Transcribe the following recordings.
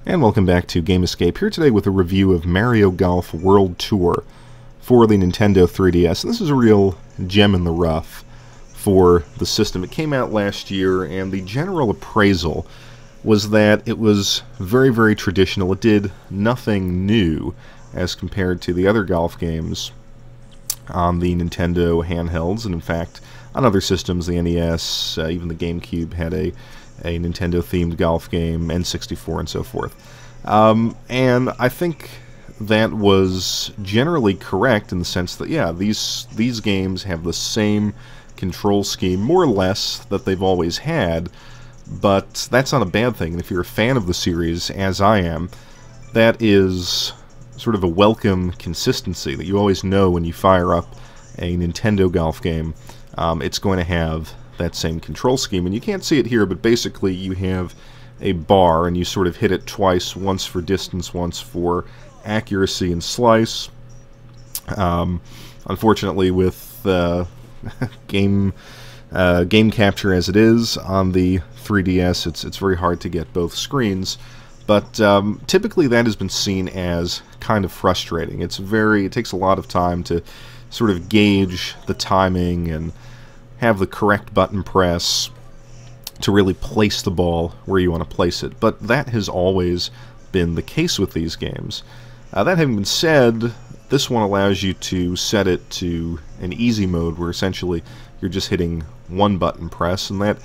And welcome back to Game Escape, here today with a review of Mario Golf World Tour for the Nintendo 3DS. And this is a real gem in the rough for the system. It came out last year, and the general appraisal was that it was very, very traditional. It did nothing new as compared to the other golf games on the Nintendo handhelds, and in fact, on other systems, the NES, even the GameCube had a Nintendo-themed golf game, N64, and so forth. And I think that was generally correct in the sense that, yeah, these games have the same control scheme, more or less, that they've always had, but that's not a bad thing. And if you're a fan of the series, as I am, that is sort of a welcome consistency, that you always know when you fire up a Nintendo golf game, it's going to have that same control scheme. And you can't see it here, but basically you have a bar and you sort of hit it twice, once for distance, once for accuracy and slice. Unfortunately, with game capture as it is on the 3DS, it's very hard to get both screens. But typically that has been seen as kind of frustrating. It takes a lot of time to sort of gauge the timing and have the correct button press to really place the ball where you want to place it. But that has always been the case with these games. That having been said, this one allows you to set it to an easy mode where essentially you're just hitting one button press, and that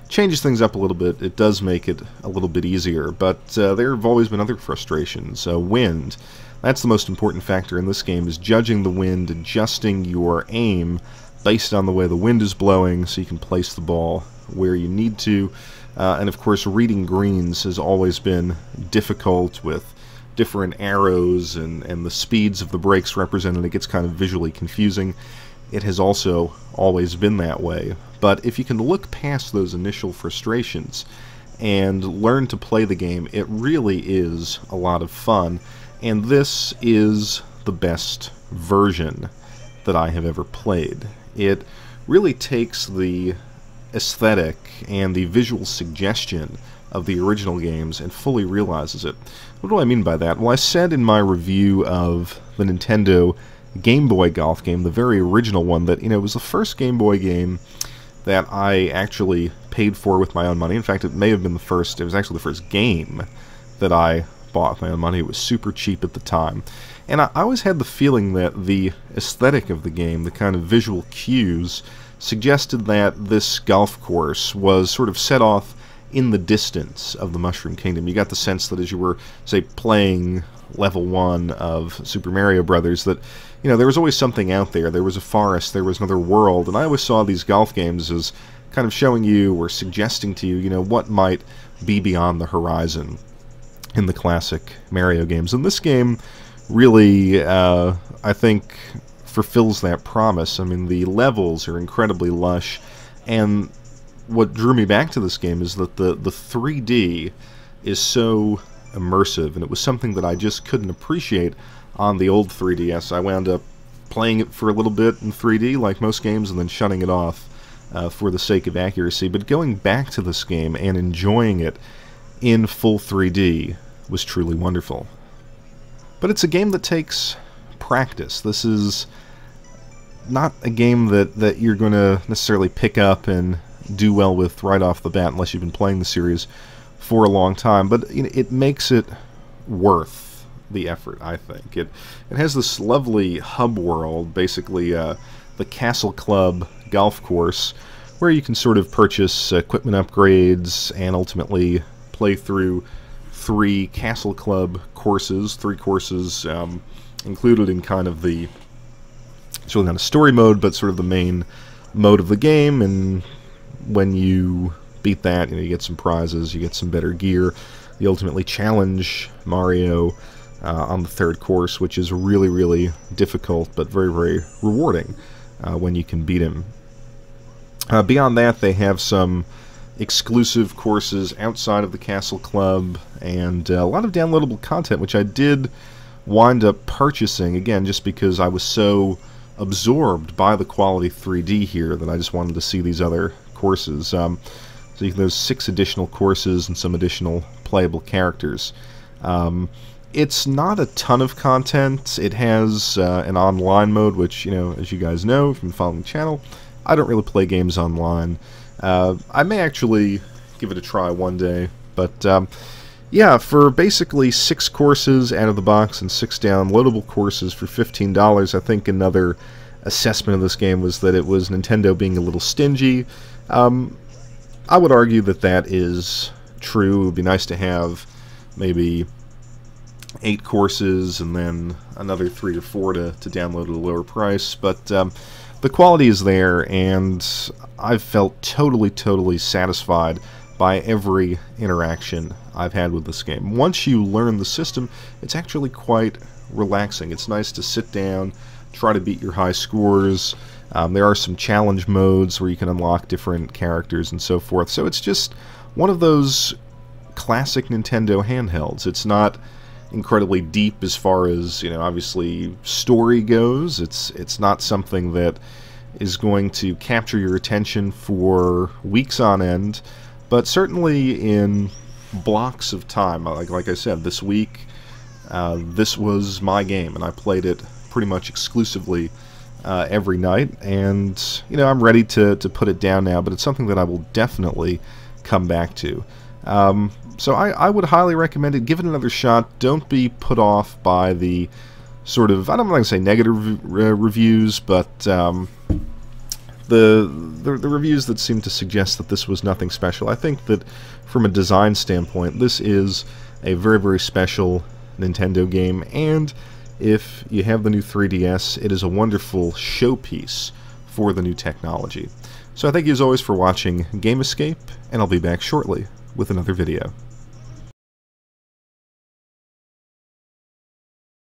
changes things up a little bit. It does make it a little bit easier, but there have always been other frustrations. Wind. That's the most important factor in this game, is judging the wind, adjusting your aim based on the way the wind is blowing so you can place the ball where you need to. And of course, reading greens has always been difficult with different arrows and the speeds of the breaks represented. It gets kind of visually confusing. It has also always been that way. But if you can look past those initial frustrations and learn to play the game, it really is a lot of fun. And this is the best version that I have ever played. It really takes the aesthetic and the visual suggestion of the original games and fully realizes it. What do I mean by that? Well, I said in my review of the Nintendo Game Boy golf game, the very original one, that, it was the first Game Boy game that I actually paid for with my own money. In fact, it may have been it was actually the first game that I bought with my own money. It was super cheap at the time. And I always had the feeling that the aesthetic of the game, the kind of visual cues, suggested that this golf course was sort of set off in the distance of the Mushroom Kingdom. You got the sense that as you were, say, playing level 1 of Super Mario Brothers, that, there was always something out there. There was a forest, there was another world, and I always saw these golf games as kind of showing you or suggesting to you, what might be beyond the horizon in the classic Mario games. And this game really, I think, fulfills that promise. I mean, the levels are incredibly lush, and what drew me back to this game is that the 3D is so immersive, and it was something that I just couldn't appreciate on the old 3DS. I wound up playing it for a little bit in 3D, like most games, and then shutting it off for the sake of accuracy. But going back to this game and enjoying it in full 3D was truly wonderful. But it's a game that takes practice. This is not a game that you're going to necessarily pick up and do well with right off the bat unless you've been playing the series for a long time. But it makes it worth the effort, I think. It has this lovely hub world, basically the Castle Club golf course, where you can sort of purchase equipment upgrades and ultimately play through 3 Castle Club courses, 3 courses included in kind of it's really not a story mode, but sort of the main mode of the game. And when you beat that, you get some prizes, you get some better gear. You ultimately challenge Mario on the 3rd course, which is really, really difficult, but very, very rewarding when you can beat him. Beyond that, they have some exclusive courses outside of the Castle Club, and a lot of downloadable content, which I did wind up purchasing, again, just because I was so absorbed by the quality 3D here that I just wanted to see these other courses. So you can, those 6 additional courses and some additional playable characters. It's not a ton of content. It has an online mode, which, you know, as you guys know from following the channel, I don't really play games online. I may actually give it a try one day, but yeah, for basically 6 courses out of the box and 6 downloadable courses for $15, I think another assessment of this game was that it was Nintendo being a little stingy. I would argue that that is true. It would be nice to have maybe 8 courses and then another 3 or 4 to download at a lower price, but the quality is there, and I've felt totally satisfied by every interaction I've had with this game. Once you learn the system, it's actually quite relaxing. It's nice to sit down, try to beat your high scores. There are some challenge modes where you can unlock different characters and so forth, so it's just one of those classic Nintendo handhelds. It's not incredibly deep as far as, you know, obviously story goes. It's not something that is going to capture your attention for weeks on end, but certainly in blocks of time. Like I said, this week, this was my game, and I played it pretty much exclusively every night, and, you know, I'm ready to put it down now, but it's something that I will definitely come back to. So I would highly recommend it. Give it another shot. Don't be put off by the sort of, I don't want to say negative reviews, but the reviews that seem to suggest that this was nothing special. I think that from a design standpoint, this is a very special Nintendo game, and if you have the new 3DS, it is a wonderful showpiece for the new technology. So I thank you as always for watching Game Escape, and I'll be back shortly with another video.